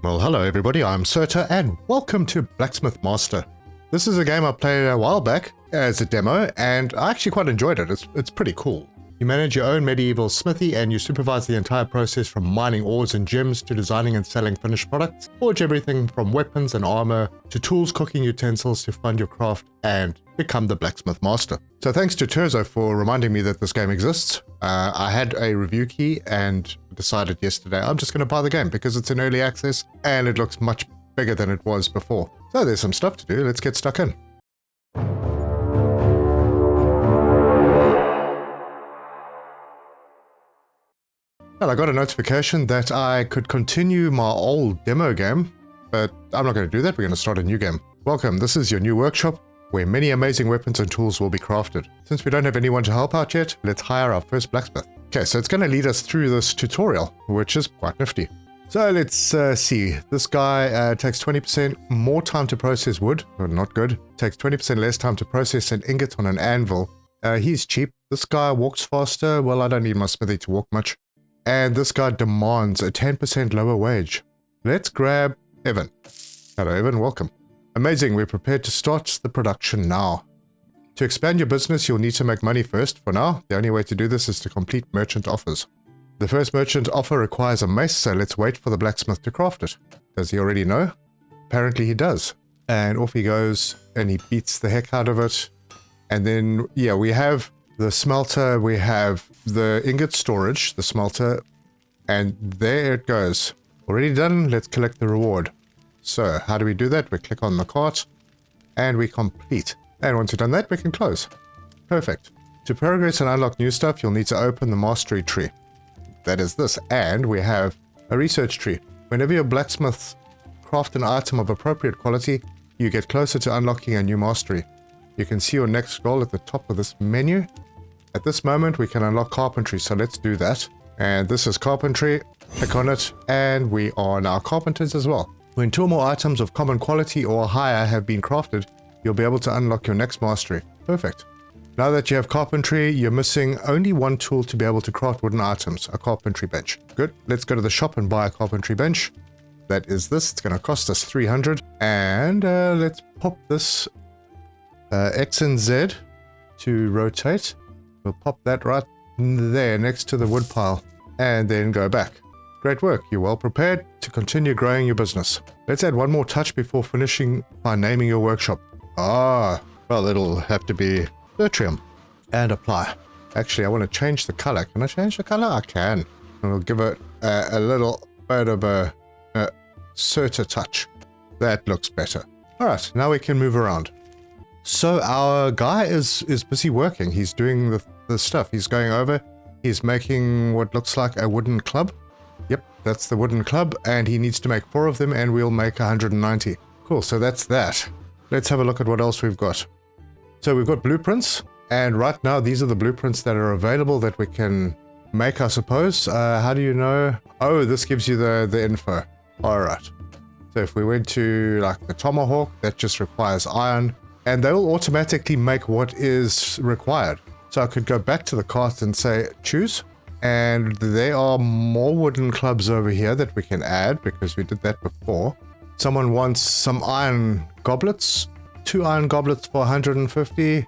Well, hello everybody, I'm Serta and welcome to Blacksmith Master. This is a game I played a while back as a demo and I actually quite enjoyed it. It's pretty cool. You manage your own medieval smithy and you supervise the entire process from mining ores and gems to designing and selling finished products. Forge everything from weapons and armor to tools, cooking utensils to fund your craft and become the Blacksmith Master. So thanks to Terzo for reminding me that this game exists. I had a review key and decided yesterday I'm just going to buy the game because it's in early access and it looks much bigger than it was before. So there's some stuff to do. Let's get stuck in. Well, I got a notification that I could continue my old demo game, but I'm not going to do that. We're going to start a new game. Welcome, this is your new workshop, where many amazing weapons and tools will be crafted. Since we don't have anyone to help out yet, let's hire our first blacksmith. Okay, so it's going to lead us through this tutorial, which is quite nifty. So let's see. This guy takes 20% more time to process wood. Well, not good. Takes 20% less time to process an ingot on an anvil. He's cheap. This guy walks faster. Well, I don't need my smithy to walk much. And this guy demands a 10% lower wage. Let's grab Evan. Hello, Evan. Welcome. Amazing. We're prepared to start the production now. To expand your business, you'll need to make money first. For now, the only way to do this is to complete merchant offers. The first merchant offer requires a mace, so let's wait for the blacksmith to craft it. Does he already know? Apparently he does. And off he goes, and he beats the heck out of it. And then, yeah, we have the smelter, we have the ingot storage, the smelter, and there it goes. Already done, let's collect the reward. So, how do we do that? We click on the cart, and we complete. And once we've done that, we can close. Perfect. To progress and unlock new stuff, you'll need to open the mastery tree. That is this, and we have a research tree. Whenever your blacksmiths craft an item of appropriate quality, you get closer to unlocking a new mastery. You can see your next goal at the top of this menu. At this moment, we can unlock carpentry, so let's do that. And this is carpentry. Click on it, and we are now carpenters as well. When 2 or more items of common quality or higher have been crafted, you'll be able to unlock your next mastery. Perfect. Now that you have carpentry, you're missing only 1 tool to be able to craft wooden items, a carpentry bench. Good. Let's go to the shop and buy a carpentry bench. That is this. It's going to cost us 300. And let's pop this X and Z to rotate. We'll pop that right there next to the wood pile and then go back. Great work. You're well prepared to continue growing your business. Let's add one more touch before finishing by naming your workshop. Ah, well, it'll have to be Bertrium. And apply. Actually, I want to change the color. Can I change the color? I can. And we'll give it a little bit of a Serta touch. That looks better. All right, now we can move around. So our guy is busy working. He's doing the stuff. He's going over. He's making what looks like a wooden club. Yep, that's the wooden club. And he needs to make 4 of them and we'll make 190. Cool, so that's that. Let's have a look at what else we've got. So we've got blueprints. And right now, these are the blueprints that are available that we can make, I suppose. How do you know? Oh, this gives you the info. All right. So if we went to like the tomahawk, that just requires iron. And they will automatically make what is required. So I could go back to the cart and say, choose. And there are more wooden clubs over here that we can add because we did that before. Someone wants some iron goblets. 2 iron goblets for 150.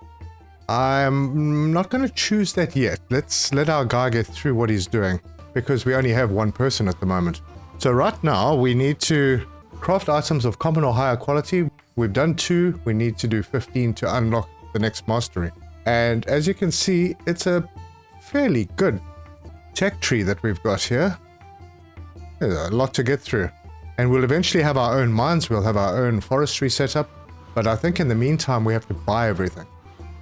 I'm not going to choose that yet. Let's let our guy get through what he's doing because we only have 1 person at the moment. So right now we need to craft items of common or higher quality. We've done 2. We need to do 15 to unlock the next mastery. And as you can see, it's a fairly good tech tree that we've got here. There's a lot to get through. And we'll eventually have our own mines. We'll have our own forestry set up. But I think in the meantime, we have to buy everything.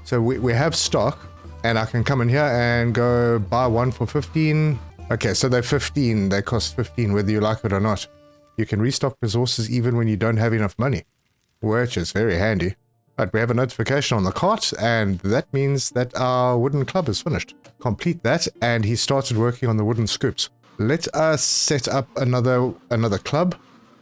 So we have stock. And I can come in here and go buy 1 for 15. Okay, so they're 15. They cost 15 whether you like it or not. You can restock resources even when you don't have enough money, which is very handy. But we have a notification on the cart, and that means that our wooden club is finished. Complete that, and he started working on the wooden scoops. Let us set up another club,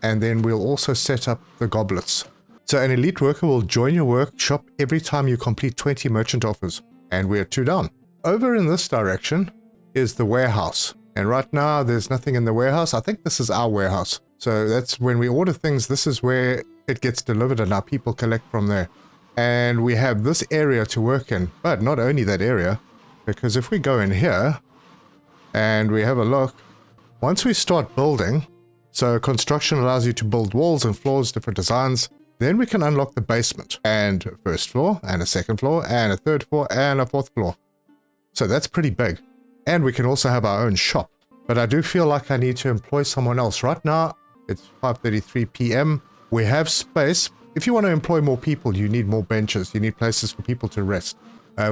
and then we'll also set up the goblets. So an elite worker will join your workshop every time you complete 20 merchant offers, and we're 2 down. Over in this direction is the warehouse, and right now there's nothing in the warehouse. I think this is our warehouse. So that's when we order things, this is where it gets delivered and our people collect from there. And we have this area to work in, but not only that area, because if we go in here and we have a look, once we start building, so construction allows you to build walls and floors, different designs, then we can unlock the basement and first floor and a second floor and a third floor and a fourth floor. So that's pretty big. And we can also have our own shop. But I do feel like I need to employ someone else. Right now, it's 5:33 p.m. We have space. If you want to employ more people, you need more benches. You need places for people to rest.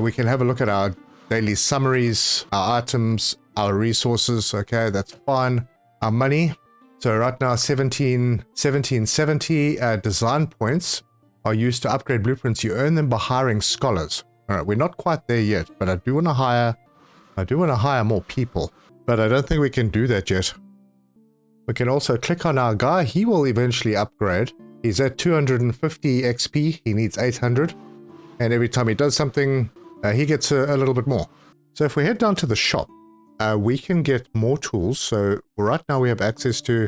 We can have a look at our daily summaries, our items, our resources. Okay, that's fine. Our money. So right now, 1770 design points are used to upgrade blueprints. You earn them by hiring scholars. All right, we're not quite there yet, but I do want to hire more people. But I don't think we can do that yet. We can also click on our guy. He will eventually upgrade. He's at 250 XP. He needs 800. And every time he does something, he gets a little bit more. So if we head down to the shop, we can get more tools. So right now we have access to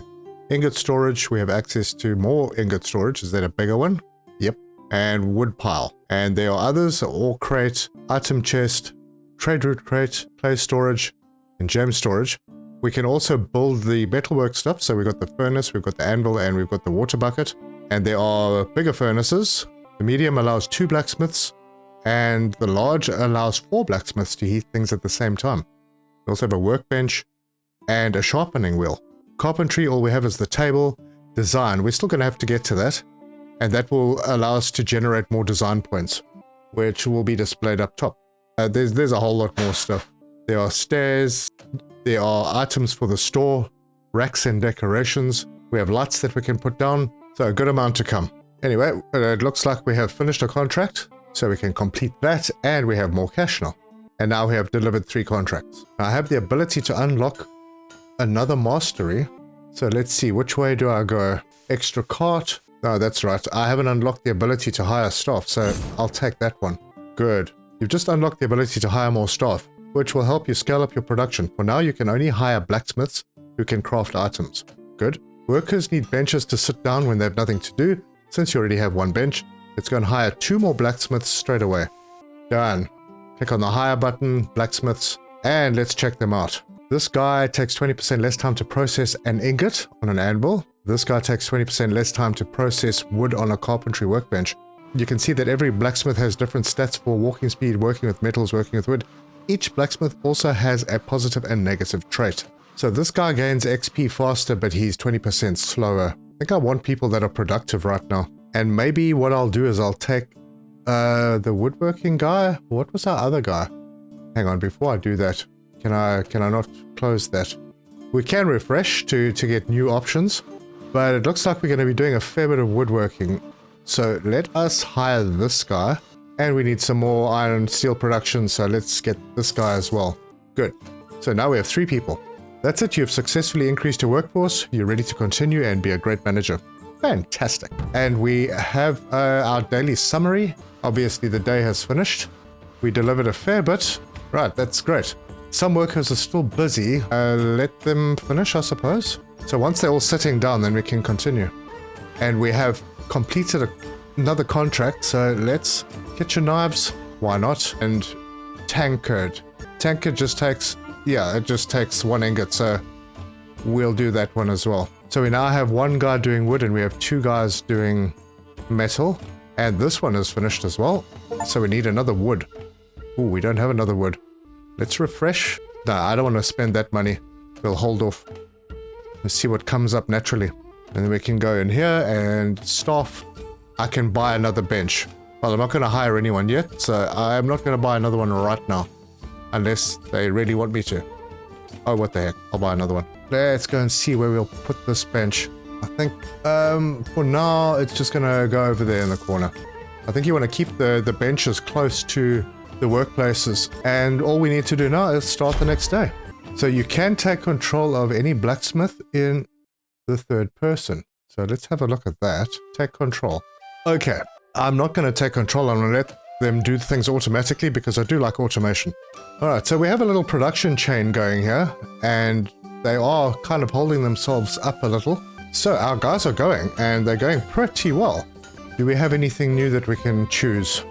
ingot storage. We have access to more ingot storage. Is that a bigger one? Yep. And wood pile. And there are others, ore crate, item chest, trade route crate, clay storage, and gem storage. We can also build the metalwork stuff. So we've got the furnace, we've got the anvil, and we've got the water bucket. And there are bigger furnaces. The medium allows 2 blacksmiths, and the large allows 4 blacksmiths to heat things at the same time. We also have a workbench and a sharpening wheel. Carpentry, all we have is the table. Design, we're still going to have to get to that. And that will allow us to generate more design points, which will be displayed up top. There's a whole lot more stuff. There are stairs. There are items for the store, racks and decorations. We have lights that we can put down. So a good amount to come. Anyway, it looks like we have finished a contract. So we can complete that and we have more cash now. And now we have delivered 3 contracts. I have the ability to unlock another mastery. So let's see, which way do I go? Extra cart? No, that's right. I haven't unlocked the ability to hire staff, so I'll take that one. Good. You've just unlocked the ability to hire more staff, which will help you scale up your production. For now, you can only hire blacksmiths who can craft items. Good. Workers need benches to sit down when they have nothing to do. Since you already have 1 bench, let's go and hire 2 more blacksmiths straight away. Done. Click on the hire button, blacksmiths, and let's check them out. This guy takes 20% less time to process an ingot on an anvil. This guy takes 20% less time to process wood on a carpentry workbench. You can see that every blacksmith has different stats for walking speed, working with metals, working with wood. Each blacksmith also has a positive and negative trait. So this guy gains XP faster, but he's 20% slower. I think I want people that are productive right now. And maybe what I'll do is I'll take the woodworking guy. What was our other guy? Hang on, before I do that, can I not close that? We can refresh to get new options, but it looks like we're going to be doing a fair bit of woodworking. So let us hire this guy, and we need some more iron steel production, so let's get this guy as well. Good. So now we have 3 people. That's it. You've successfully increased your workforce. You're ready to continue and be a great manager. Fantastic. And we have our daily summary. Obviously, the day has finished. We delivered a fair bit. Right, that's great. Some workers are still busy. Let them finish, I suppose. So once they're all sitting down, then we can continue. And we have completed another contract. So let's get your knives. Why not? And tankard. Tankard just takes... Yeah, it just takes 1 ingot, so we'll do that one as well. So we now have 1 guy doing wood and we have 2 guys doing metal. And this one is finished as well. So we need another wood. Ooh, we don't have another wood. Let's refresh. No, I don't want to spend that money. We'll hold off. Let's see what comes up naturally. And then we can go in here and staff. I can buy another bench. Well, I'm not going to hire anyone yet, so I'm not going to buy another one right now. Unless they really want me to. Oh, what the heck. I'll buy another one. Let's go and see where we'll put this bench. I think, for now, it's just going to go over there in the corner. I think you want to keep the benches close to the workplaces. And all we need to do now is start the next day. So you can take control of any blacksmith in the 3rd person. So let's have a look at that. Take control. Okay. I'm not going to take control. I'm going to let them do things automatically because I do like automation. Alright, so we have a little production chain going here, and they are kind of holding themselves up a little. So our guys are going, and they're going pretty well. Do we have anything new that we can choose?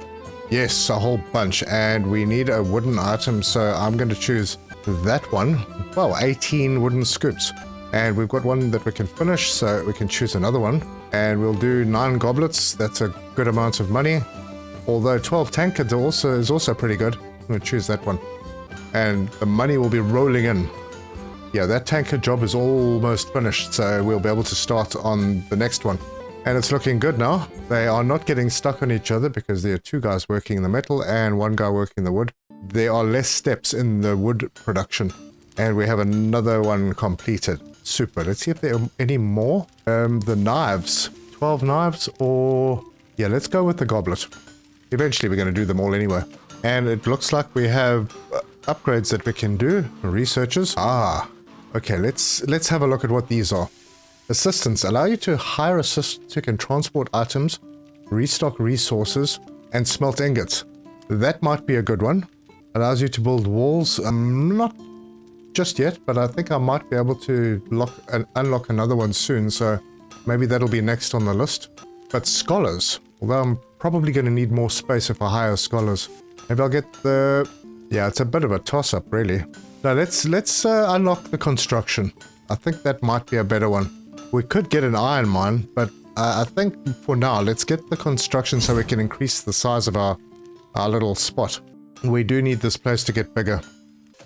Yes, a whole bunch, and we need a wooden item, so I'm going to choose that one. Well, 18 wooden scoops. And we've got one that we can finish, so we can choose another one. And we'll do 9 goblets. That's a good amount of money. Although 12 tankards is also pretty good. I'm going to choose that one. And the money will be rolling in. Yeah, that tankard job is almost finished, so we'll be able to start on the next one. And it's looking good now. They are not getting stuck on each other because there are 2 guys working the metal and 1 guy working the wood. There are less steps in the wood production. And we have another one completed. Super. Let's see if there are any more. The knives. 12 knives or... Yeah, let's go with the goblet. Eventually we're going to do them all anyway. And it looks like we have upgrades that we can do. Researchers. Okay, let's have a look at what these are. Assistants allow you to hire assistants who can transport items, restock resources, and smelt ingots. That might be a good one. Allows you to build walls. Not just yet, but I think I might be able to unlock another one soon, so maybe that'll be next on the list. But scholars, although I'm probably going to need more space if I hire scholars. Maybe I'll get the... Yeah, it's a bit of a toss-up, really. Now, let's unlock the construction. I think that might be a better one. We could get an iron mine, but I think for now, let's get the construction so we can increase the size of our little spot. We do need this place to get bigger.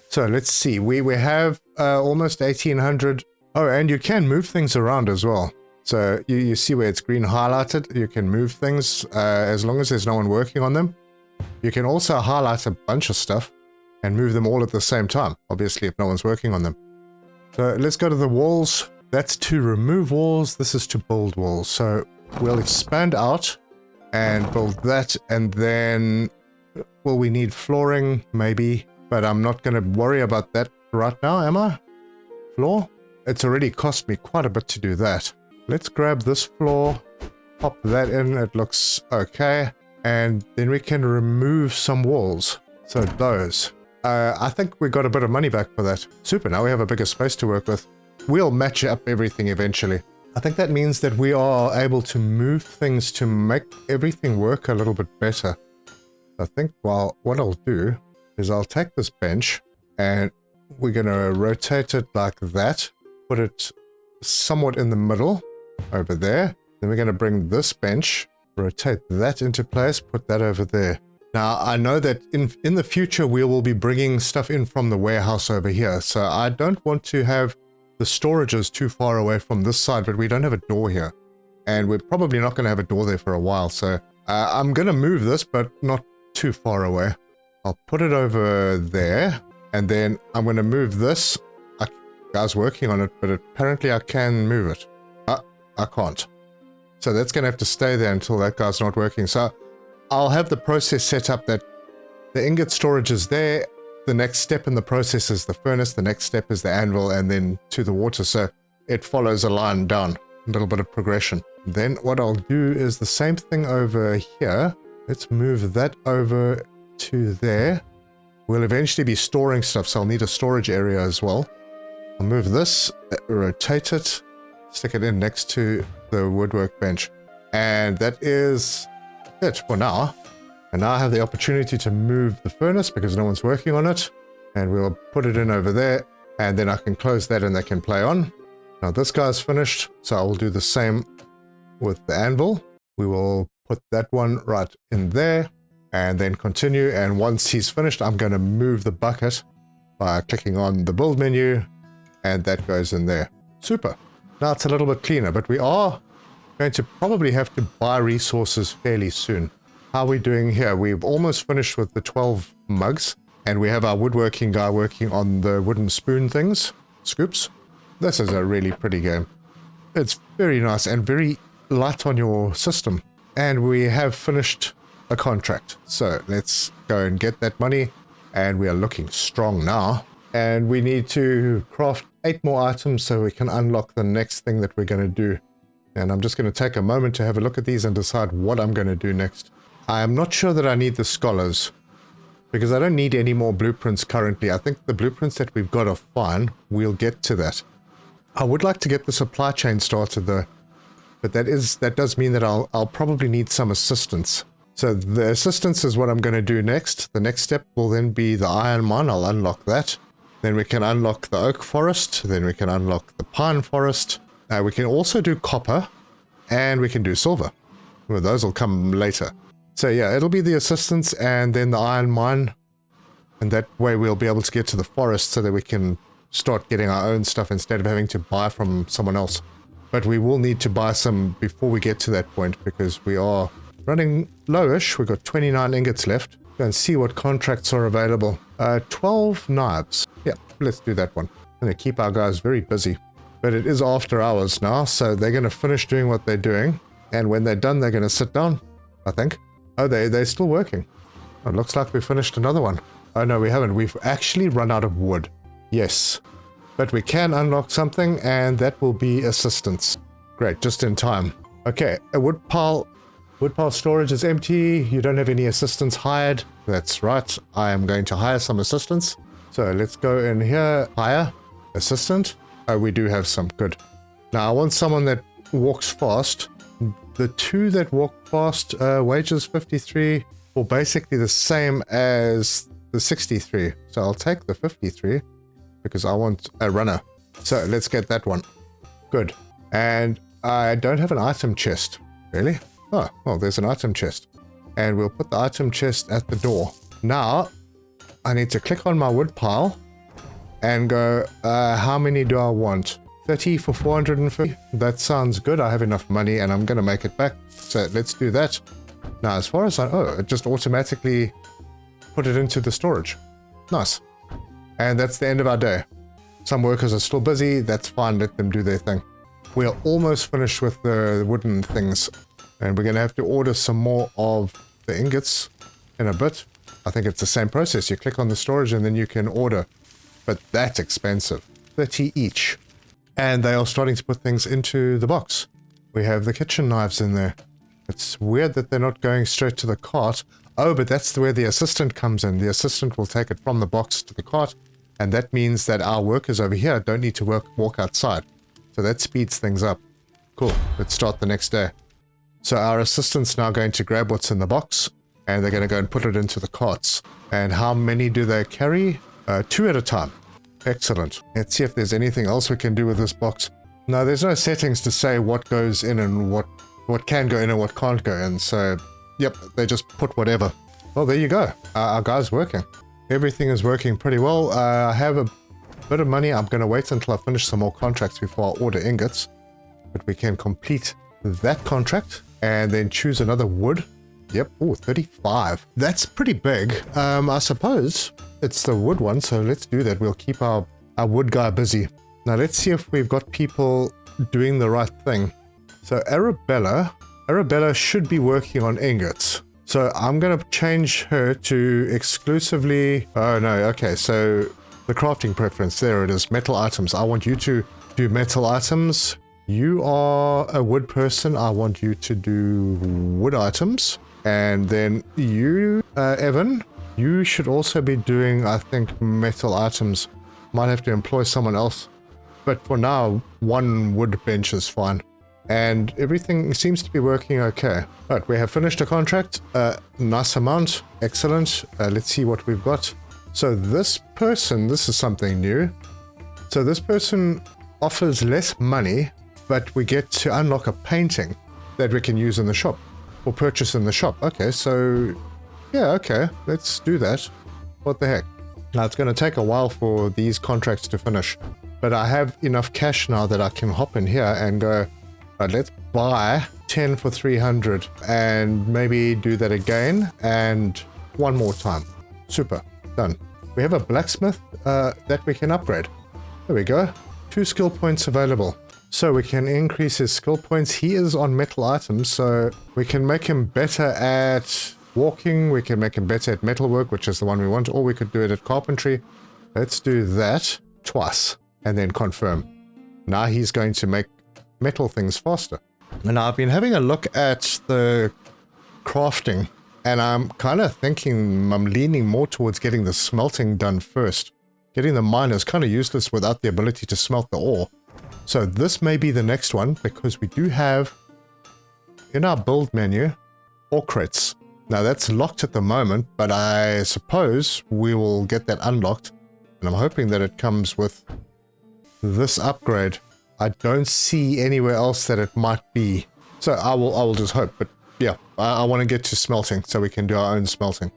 So let's see, we have almost 1800. Oh, and you can move things around as well. So you see where it's green highlighted, you can move things as long as there's no one working on them. You can also highlight a bunch of stuff and move them all at the same time, obviously if no one's working on them. So let's go to the walls. That's to remove walls, this is to build walls. So we'll expand out and build that, and then, well, we need flooring maybe. But I'm not going to worry about that right now, am I? Floor? It's already cost me quite a bit to do that. Let's grab this floor, pop that in, it looks okay. And then we can remove some walls. So those. I think we got a bit of money back for that. Super, now we have a bigger space to work with. We'll match up everything eventually. I think that means that we are able to move things to make everything work a little bit better. I think, well, what I'll do is I'll take this bench and we're going to rotate it like that, put it somewhat in the middle over there. Then we're going to bring this bench, rotate that into place, put that over there. Now, I know that in the future we will be bringing stuff in from the warehouse over here, so I don't want to have the storages too far away from this side, but we don't have a door here. And we're probably not going to have a door there for a while, so I'm going to move this, but not too far away. I'll put it over there, and then I'm going to move this. I was working on it, but apparently I can move it. I can't. So that's going to have to stay there until that guy's not working. So I'll have the process set up that the ingot storage is there. The next step in the process is the furnace. The next step is the anvil, and then to the water. So it follows a line down, a little bit of progression. Then what I'll do is the same thing over here. Let's move that over to there. We'll eventually be storing stuff, so I'll need a storage area as well. I'll move this, rotate it, stick it in next to the woodwork bench. And that is it for now. And now I have the opportunity to move the furnace because no one's working on it. And we'll put it in over there, and then I can close that and they can play on. Now this guy's finished, so I will do the same with the anvil. We will put that one right in there. And then continue, and once he's finished, I'm going to move the bucket by clicking on the build menu, and that goes in there. Super. Now it's a little bit cleaner, but we are going to probably have to buy resources fairly soon. How are we doing here? We've almost finished with the 12 mugs, and we have our woodworking guy working on the wooden spoon things, scoops. This is a really pretty game. It's very nice and very light on your system. And we have finished a contract. So let's go and get that money, and we are looking strong now. And we need to craft 8 more items so we can unlock the next thing that we're going to do. And I'm just going to take a moment to have a look at these and decide what I'm going to do next. I am not sure that I need the scholars because I don't need any more blueprints currently. I think the blueprints that we've got are fine. We'll get to that. I would like to get the supply chain started though, but that does mean that I'll probably need some assistance. So the assistance is what I'm going to do next. The next step will then be the iron mine. I'll unlock that. Then we can unlock the oak forest. Then we can unlock the pine forest. We can also do copper, and we can do silver. Well, those will come later. So yeah, it'll be the assistance and then the iron mine. And that way we'll be able to get to the forest so that we can start getting our own stuff instead of having to buy from someone else. But we will need to buy some before we get to that point because we are running lowish. We've got 29 ingots left. Go and see what contracts are available. 12 knives. Yeah, let's do that one. Gonna keep our guys very busy. But it is after hours now, so they're gonna finish doing what they're doing. And when they're done, they're gonna sit down, I think. Oh, they're still working. Oh, it looks like we finished another one. Oh no, we haven't. We've actually run out of wood. Yes. But we can unlock something, and that will be assistance. Great, just in time. Okay, a wood pile storage is empty. You don't have any assistance hired. That's right. I am going to hire some assistance. So let's go in here. Hire assistant. Oh, we do have some. Good. Now I want someone that walks fast. The two that walk fast, wages 53, or basically the same as the 63. So I'll take the 53 because I want a runner. So let's get that one. Good. And I don't have an item chest. Really? Oh, well, there's an item chest. And we'll put the item chest at the door. Now, I need to click on my wood pile and go, how many do I want? 30 for 450? That sounds good. I have enough money and I'm going to make it back. So let's do that. Now, as far as it just automatically put it into the storage. Nice. And that's the end of our day. Some workers are still busy. That's fine. Let them do their thing. We are almost finished with the wooden things. And we're going to have to order some more of the ingots in a bit. I think it's the same process. You click on the storage and then you can order. But that's expensive. 30 each. And they are starting to put things into the box. We have the kitchen knives in there. It's weird that they're not going straight to the cart. Oh, but that's where the assistant comes in. The assistant will take it from the box to the cart. And that means that our workers over here don't need to walk outside. So that speeds things up. Cool. Let's start the next day. So our assistant's now going to grab what's in the box. And they're going to go and put it into the carts. And how many do they carry? 2 at a time. Excellent. Let's see if there's anything else we can do with this box. No, there's no settings to say what goes in and what can go in and what can't go in. So, yep, they just put whatever. Well, there you go. Our guy's working. Everything is working pretty well. I have a bit of money. I'm going to wait until I finish some more contracts before I order ingots. But we can complete that contract and then choose another wood. Yep. Oh, 35. That's pretty big. I suppose it's the wood one, so let's do that. We'll keep our wood guy busy. Now let's see if we've got people doing the right thing. So Arabella should be working on ingots. So I'm going to change her to exclusively... Oh no, okay, so the crafting preference, there it is, metal items. I want you to do metal items. You are a wood person. I want you to do wood items. And then you, Evan, you should also be doing, I think, metal items. Might have to employ someone else. But for now, 1 wood bench is fine. And everything seems to be working okay. Right, we have finished a contract. Nice amount. Excellent. Let's see what we've got. So this person, this is something new. So this person offers less money, but we get to unlock a painting that we can use in the shop. Or purchase in the shop. Okay, so... yeah, okay. Let's do that. What the heck? Now, it's going to take a while for these contracts to finish. But I have enough cash now that I can hop in here and go... right, let's buy 10 for 300. And maybe do that again. And one more time. Super. Done. We have a blacksmith that we can upgrade. There we go. 2 skill points available. So we can increase his skill points. He is on metal items, so we can make him better at walking. We can make him better at metalwork, which is the one we want, or we could do it at carpentry. Let's do that twice and then confirm. Now he's going to make metal things faster. And I've been having a look at the crafting, and I'm kind of thinking I'm leaning more towards getting the smelting done first. Getting the mine is kind of useless without the ability to smelt the ore. So this may be the next one because we do have in our build menu ore crates. Now that's locked at the moment, but I suppose we will get that unlocked. And I'm hoping that it comes with this upgrade. I don't see anywhere else that it might be. So I will just hope. But yeah, I want to get to smelting so we can do our own smelting.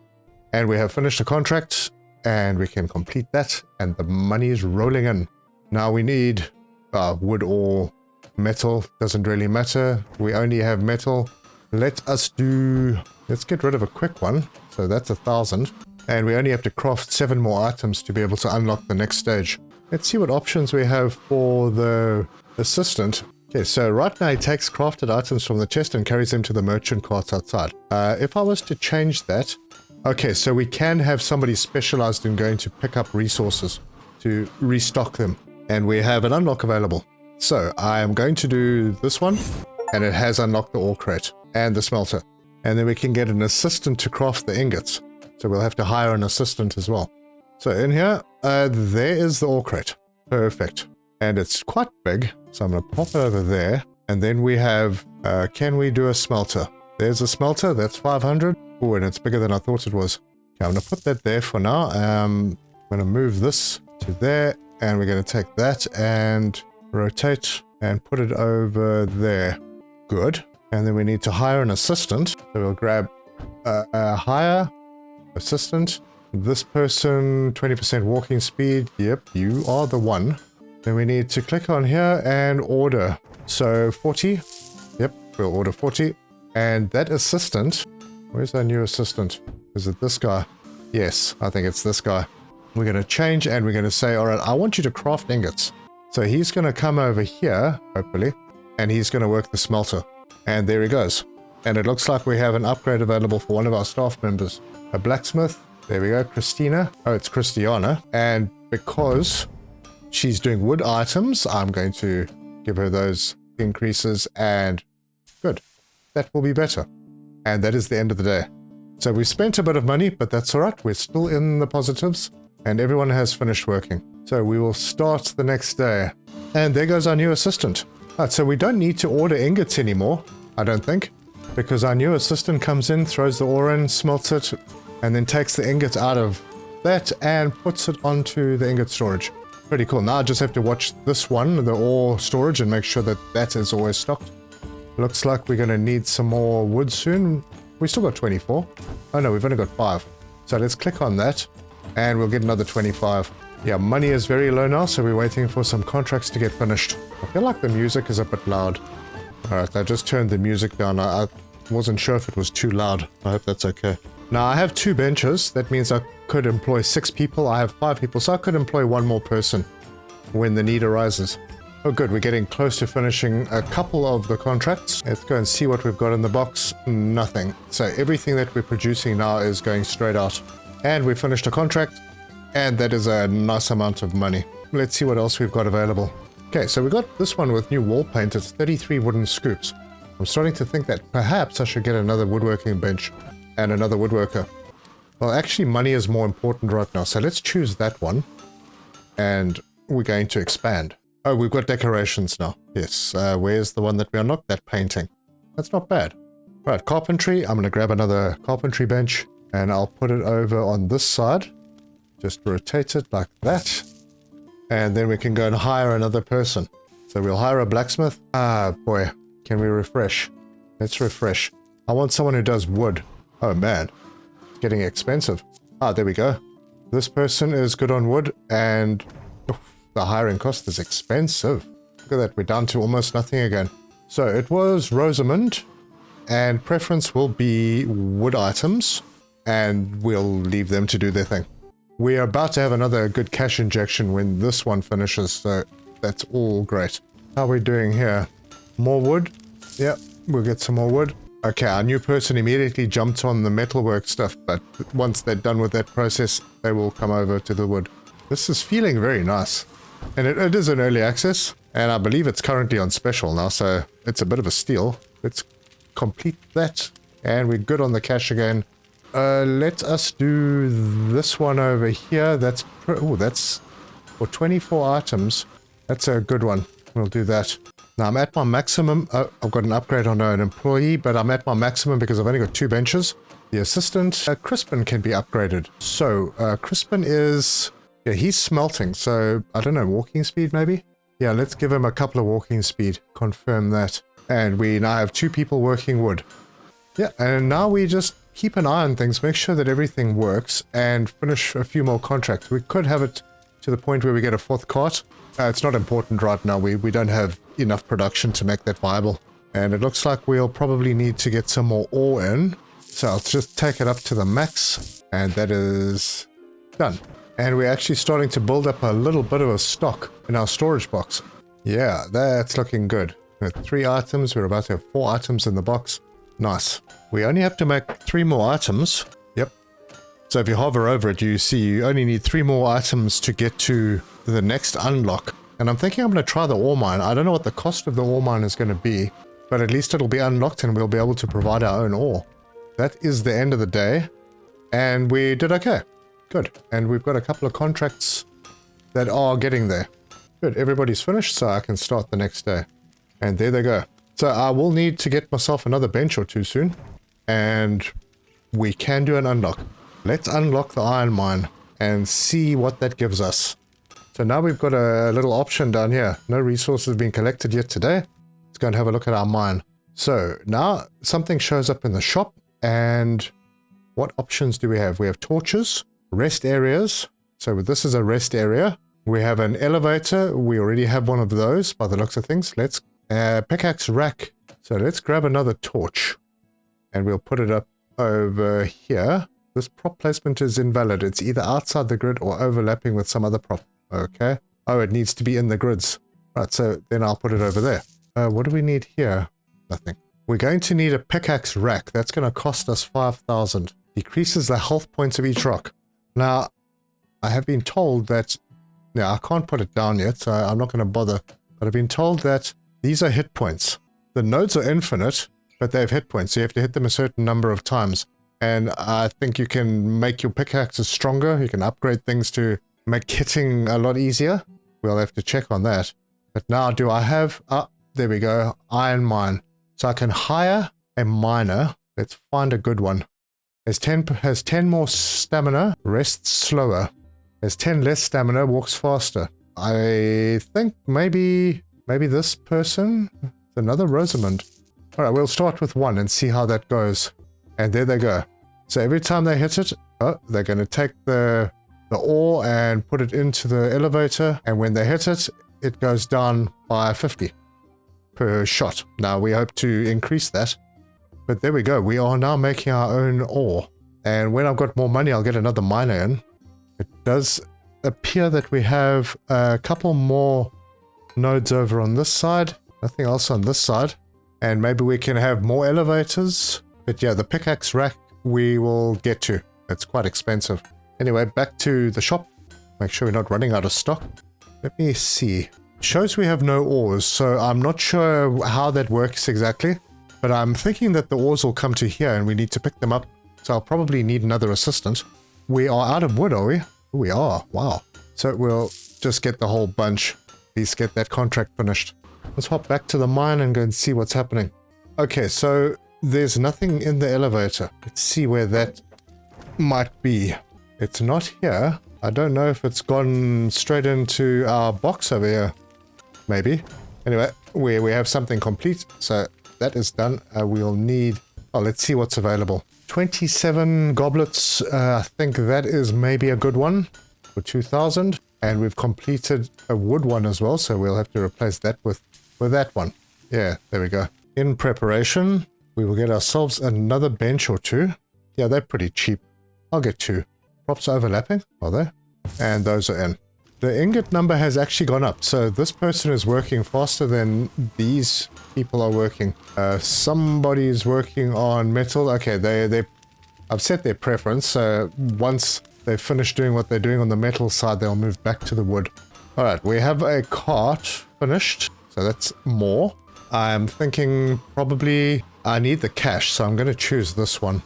And we have finished the contract and we can complete that. And the money is rolling in. Now we need wood or metal. Doesn't really matter. We only have metal. Let's get rid of a quick one. So that's 1,000. And we only have to craft 7 more items to be able to unlock the next stage. Let's see what options we have for the assistant. Okay, so right now he takes crafted items from the chest and carries them to the merchant carts outside. If I was to change that... Okay, so we can have somebody specialized in going to pick up resources to restock them. And we have an unlock available. So I am going to do this one. And it has unlocked the ore crate and the smelter. And then we can get an assistant to craft the ingots. So we'll have to hire an assistant as well. So in here, there is the ore crate. Perfect. And it's quite big. So I'm going to pop it over there. And then we have, can we do a smelter? There's a smelter. That's 500. Oh, and it's bigger than I thought it was. Okay, I'm going to put that there for now. I'm going to move this to there. And we're going to take that and rotate and put it over there. Good. And then we need to hire an assistant. So we'll grab hire assistant. This person, 20% walking speed. Yep, you are the one. Then we need to click on here and order. So 40. Yep, we'll order 40. And that assistant, where's our new assistant? Is it this guy? Yes, I think it's this guy. We're going to change and we're going to say, all right, I want you to craft ingots. So he's going to come over here, hopefully, and he's going to work the smelter. And there he goes. And it looks like we have an upgrade available for one of our staff members. A blacksmith. There we go. Christina. Oh, it's Christiana. And because she's doing wood items, I'm going to give her those increases. And good. That will be better. And that is the end of the day. So we spent a bit of money, but that's all right. We're still in the positives. And everyone has finished working. So we will start the next day. And there goes our new assistant. Right, so we don't need to order ingots anymore, I don't think, because our new assistant comes in, throws the ore in, smelts it, and then takes the ingots out of that and puts it onto the ingot storage. Pretty cool. Now I just have to watch this one, the ore storage, and make sure that that is always stocked. Looks like we're going to need some more wood soon. We still got 24. Oh no, we've only got 5. So let's click on that, and we'll get another 25. Yeah, money is very low now, so we're waiting for some contracts to get finished. I feel like the music is a bit loud. Alright, I just turned the music down. I wasn't sure if it was too loud. I hope that's okay. Now, I have 2 benches. That means I could employ 6 people. I have 5 people, so I could employ 1 more person when the need arises. Oh good, we're getting close to finishing a couple of the contracts. Let's go and see what we've got in the box. Nothing. So everything that we're producing now is going straight out. And we finished a contract. And that is a nice amount of money. Let's see what else we've got available. Okay, so we got this one with new wall paint. It's 33 wooden scoops. I'm starting to think that perhaps I should get another woodworking bench and another woodworker. Well, actually, money is more important right now. So let's choose that one. And we're going to expand. Oh, we've got decorations now. Yes, where's the one that we unlocked? That painting. That's not bad. Right, carpentry. I'm going to grab another carpentry bench. And I'll put it over on this side. Just rotate it like that. And then we can go and hire another person. So we'll hire a blacksmith. Ah, boy. Can we refresh? Let's refresh. I want someone who does wood. Oh, man. It's getting expensive. Ah, there we go. This person is good on wood. And the hiring cost is expensive. Look at that. We're down to almost nothing again. So it was Rosamond. And preference will be wood items. And we'll leave them to do their thing. We are about to have another good cash injection when this one finishes, so that's all great. How are we doing here? More wood? Yep, we'll get some more wood. Okay, our new person immediately jumped on the metalwork stuff, but once they're done with that process, they will come over to the wood. This is feeling very nice. And it is an early access, and I believe it's currently on special now, so it's a bit of a steal. Let's complete that, and we're good on the cash again. Let us do this one over here. That's for 24 items. That's a good one. we'll do that. Now I'm at my maximum. Oh, I've got an upgrade on an employee, but I'm at my maximum because I've only got 2 benches. The assistant, Crispin, can be upgraded. So Crispin is, yeah, he's smelting. So I don't know, walking speed maybe? Yeah, let's give him a couple of walking speed. Confirm that. And we now have 2 people working wood. Yeah, and now we just keep an eye on things, make sure that everything works, and finish a few more contracts. We could have it to the point where we get a 4th cart. It's not important right now. We don't have enough production to make that viable. And it looks like we'll probably need to get some more ore in. So I'll just take it up to the max, and that is done. And we're actually starting to build up a little bit of a stock in our storage box. Yeah, that's looking good. We have 3 items. We're about to have 4 items in the box. Nice. We only have to make 3 more items. Yep. So if you hover over it, you see you only need 3 more items to get to the next unlock. And I'm thinking I'm going to try the ore mine. I don't know what the cost of the ore mine is going to be, but at least it'll be unlocked and we'll be able to provide our own ore. That is the end of the day. And we did okay. Good. And we've got a couple of contracts that are getting there. Good. Everybody's finished, so I can start the next day. And there they go. So I will need to get myself another bench or 2 soon. And we can do an unlock. Let's unlock the iron mine and see what that gives us. So now we've got a little option down here. No resources being collected yet today. Let's go and have a look at our mine. So now something shows up in the shop. And what options do we have? We have torches, rest areas. So this is a rest area. We have an elevator. We already have one of those by the looks of things. Let's pickaxe rack. So let's grab another torch and we'll put it up over here. This prop placement is invalid. It's either outside the grid or overlapping with some other prop. Okay. Oh, it needs to be in the grids. Right, so then I'll put it over there. What do we need here? Nothing. We're going to need a pickaxe rack. That's going to cost us 5,000. Decreases the health points of each rock. Now, I have been told that... Now, I can't put it down yet, so I'm not going to bother. But I've been told that these are hit points. The nodes are infinite, but they have hit points. So you have to hit them a certain number of times. And I think you can make your pickaxes stronger. You can upgrade things to make hitting a lot easier. We'll have to check on that. But now, do I have... Ah, there we go. Iron mine. So I can hire a miner. Let's find a good one. Has 10 more stamina, rests slower. Has 10 less stamina, walks faster. I think maybe this person. Another Rosamond. Alright, we'll start with 1 and see how that goes. And there they go. So every time they hit it, oh, they're going to take the ore and put it into the elevator. And when they hit it, it goes down by 50 per shot. Now we hope to increase that. But there we go. We are now making our own ore. And when I've got more money, I'll get another miner in. It does appear that we have a couple more nodes over on this side. Nothing else on this side. And maybe we can have more elevators. But yeah, the pickaxe rack we will get to. It's quite expensive. Anyway, back to the shop. Make sure we're not running out of stock. Let me see. Shows we have no ores, so I'm not sure how that works exactly. But I'm thinking that the ores will come to here and we need to pick them up. So I'll probably need another assistant. We are out of wood, are we? We are. Wow. So we'll just get the whole bunch. At least get that contract finished. Let's hop back to the mine and go and see what's happening. Okay, so there's nothing in the elevator. Let's see where that might be. It's not here. I don't know if it's gone straight into our box over here. Maybe. Anyway, we have something complete. So that is done. We'll need... Oh, let's see what's available. 27 goblets. I think that is maybe a good one for 2,000. And we've completed a wood one as well. So we'll have to replace that with that one. Yeah, there we go. In preparation, we will get ourselves another bench or 2. Yeah, they're pretty cheap. I'll get 2. Props overlapping, are they? And those are in. The ingot number has actually gone up. So this person is working faster than these people are working. Somebody is working on metal. Okay, I've set their preference. So once they've finished doing what they're doing on the metal side, they'll move back to the wood. All right, we have a cart finished. So that's more. I'm thinking probably I need the cash. So I'm going to choose this one.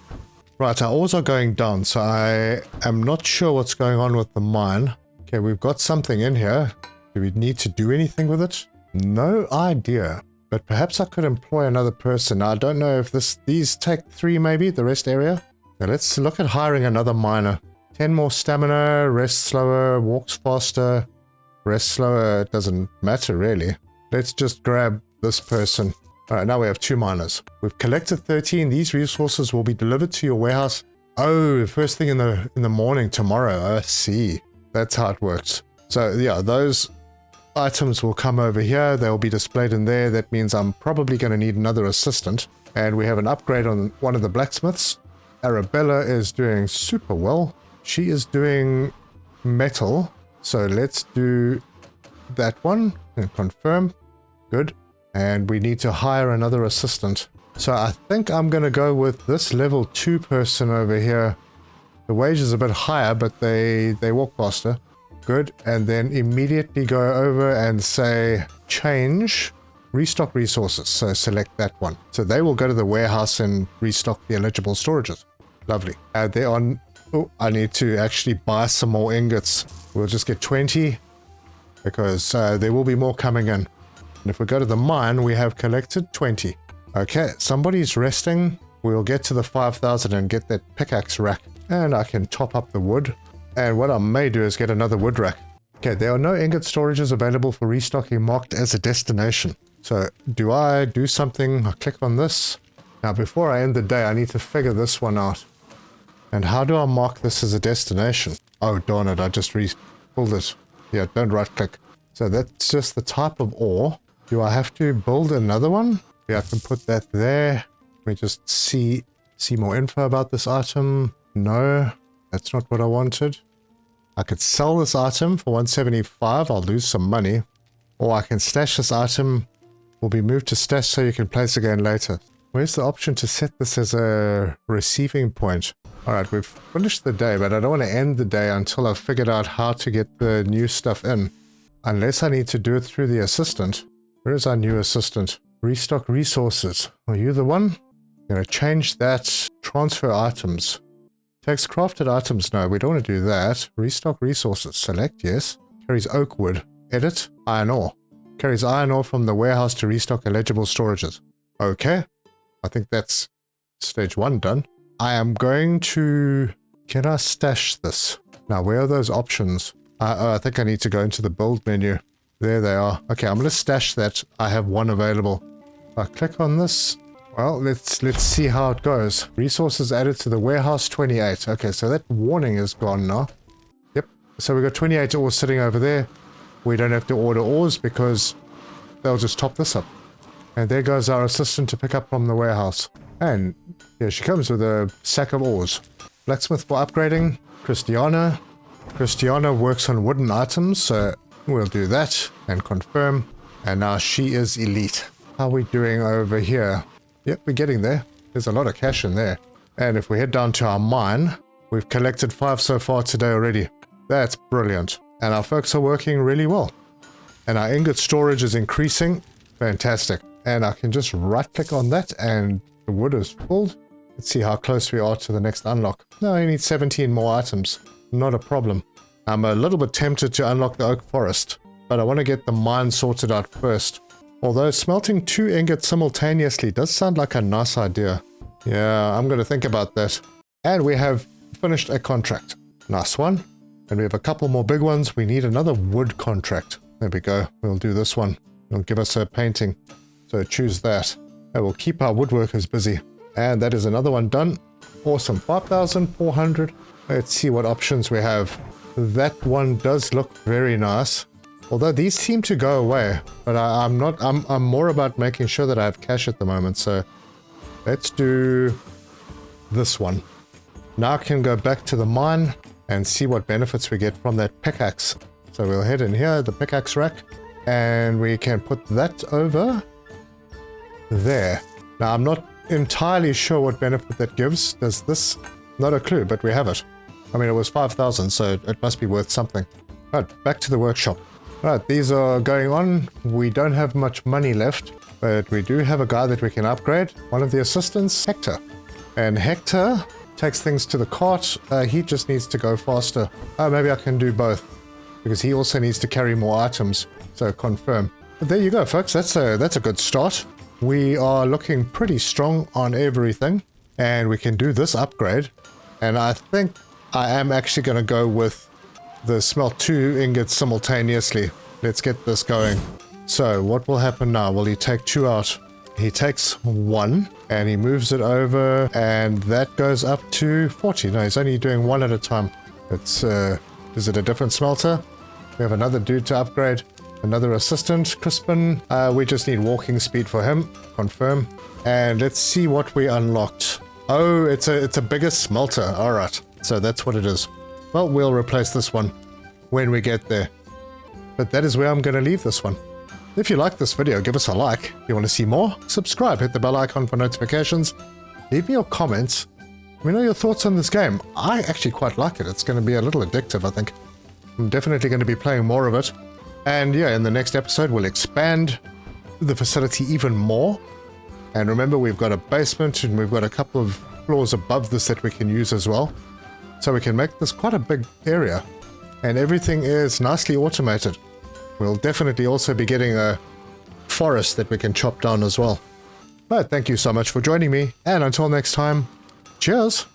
Right, our ores are going down. So I am not sure what's going on with the mine. Okay, we've got something in here. Do we need to do anything with it? No idea. But perhaps I could employ another person. I don't know if these take 3 maybe, the rest area. Now let's look at hiring another miner. 10 more stamina, rest slower, walks faster. Rest slower, it doesn't matter really. Let's just grab this person. Alright, now we have 2 miners. We've collected 13. These resources will be delivered to your warehouse. Oh, first thing in the morning tomorrow. I see. That's how it works. So yeah, those items will come over here. They'll be displayed in there. That means I'm probably going to need another assistant. And we have an upgrade on one of the blacksmiths. Arabella is doing super well. She is doing metal. So let's do that one and confirm. Good. And we need to hire another assistant. So I think I'm going to go with this level 2 person over here. The wage is a bit higher, but they walk faster. Good. And then immediately go over and say change restock resources. So select that one. So they will go to the warehouse and restock the eligible storages. Lovely. They're on. Oh, I need to actually buy some more ingots. We'll just get 20 because there will be more coming in. And if we go to the mine, we have collected 20. Okay, somebody's resting. We'll get to the 5,000 and get that pickaxe rack. And I can top up the wood. And what I may do is get another wood rack. Okay, there are no ingot storages available for restocking marked as a destination. So do I do something? I click on this. Now before I end the day, I need to figure this one out. And how do I mark this as a destination? Oh, darn it, I just pulled it. Yeah, don't right click. So that's just the type of ore. Do I have to build another one? Yeah, I can put that there. Let me just see more info about this item. No, that's not what I wanted. I could sell this item for 175. I'll lose some money. Or I can stash this item. Will be moved to stash so you can place again later. Where's the option to set this as a receiving point? Alright, we've finished the day, but I don't want to end the day until I've figured out how to get the new stuff in. Unless I need to do it through the assistant. Where is our new assistant? Restock resources. Are you the one? I'm going to change that. Transfer items. Takes crafted items. No, we don't want to do that. Restock resources. Select, yes. Carries oak wood. Edit. Iron ore. Carries iron ore from the warehouse to restock eligible storages. Okay. I think that's stage 1 done. I am going to... Can I stash this? Now, where are those options? I think I need to go into the build menu. There they are. Okay, I'm going to stash that. I have 1 available. If I click on this... Well, let's see how it goes. Resources added to the warehouse, 28. Okay, so that warning is gone now. Yep. So we've got 28 ores sitting over there. We don't have to order ores because they'll just top this up. And there goes our assistant to pick up from the warehouse. And here she comes with a sack of ores. Blacksmith for upgrading. Christiana. Christiana works on wooden items, so we'll do that and confirm. And now she is elite. How are we doing over here? Yep, we're getting there. There's a lot of cash in there. And if we head down to our mine, we've collected 5 so far today already. That's brilliant. And our folks are working really well. And our ingot storage is increasing. Fantastic. And I can just right click on that and the wood is filled. Let's see how close we are to the next unlock. No, I need 17 more items. Not a problem. I'm a little bit tempted to unlock the oak forest, but I want to get the mine sorted out first. Although smelting 2 ingots simultaneously does sound like a nice idea. Yeah, I'm going to think about that. And we have finished a contract. Nice one. And we have a couple more big ones. We need another wood contract. There we go. We'll do this one. It'll give us a painting. So choose that. And we'll keep our woodworkers busy. And that is another one done. Awesome. 5,400. Let's see what options we have. That one does look very nice. Although these seem to go away. But I'm more about making sure that I have cash at the moment. So let's do this one. Now I can go back to the mine and see what benefits we get from that pickaxe. So we'll head in here, the pickaxe rack. And we can put that over there. Now I'm not entirely sure what benefit that gives. Does this? Not a clue, but we have it. I mean, it was 5,000, so it must be worth something. Right, back to the workshop. Right, these are going on. We don't have much money left, but we do have a guy that we can upgrade. One of the assistants, Hector. And Hector takes things to the cart. He just needs to go faster. Maybe I can do both, because he also needs to carry more items. So confirm. But there you go, folks. That's a good start. We are looking pretty strong on everything, and we can do this upgrade. And I think I am actually going to go with the smelt 2 ingots simultaneously. Let's get this going. So what will happen now? Will he take 2 out? He takes 1 and he moves it over, and that goes up to 40. No, he's only doing 1 at a time. It's is it a different smelter? We have another dude to upgrade, another assistant, Crispin. We just need walking speed for him. Confirm. And let's see what we unlocked. Oh, it's a bigger smelter. All right, so that's what it is. Well, we'll replace this one when we get there. But that is where I'm going to leave this one. If you like this video, give us a like. If you want to see more, subscribe, hit the bell icon for notifications. Leave me your comments. Let me know your thoughts on this game. I actually quite like it. It's going to be a little addictive, I think. I'm definitely going to be playing more of it. And yeah, in the next episode, we'll expand the facility even more. And remember, we've got a basement and we've got a couple of floors above this that we can use as well. So we can make this quite a big area. And everything is nicely automated. We'll definitely also be getting a forest that we can chop down as well. But thank you so much for joining me. And until next time, cheers!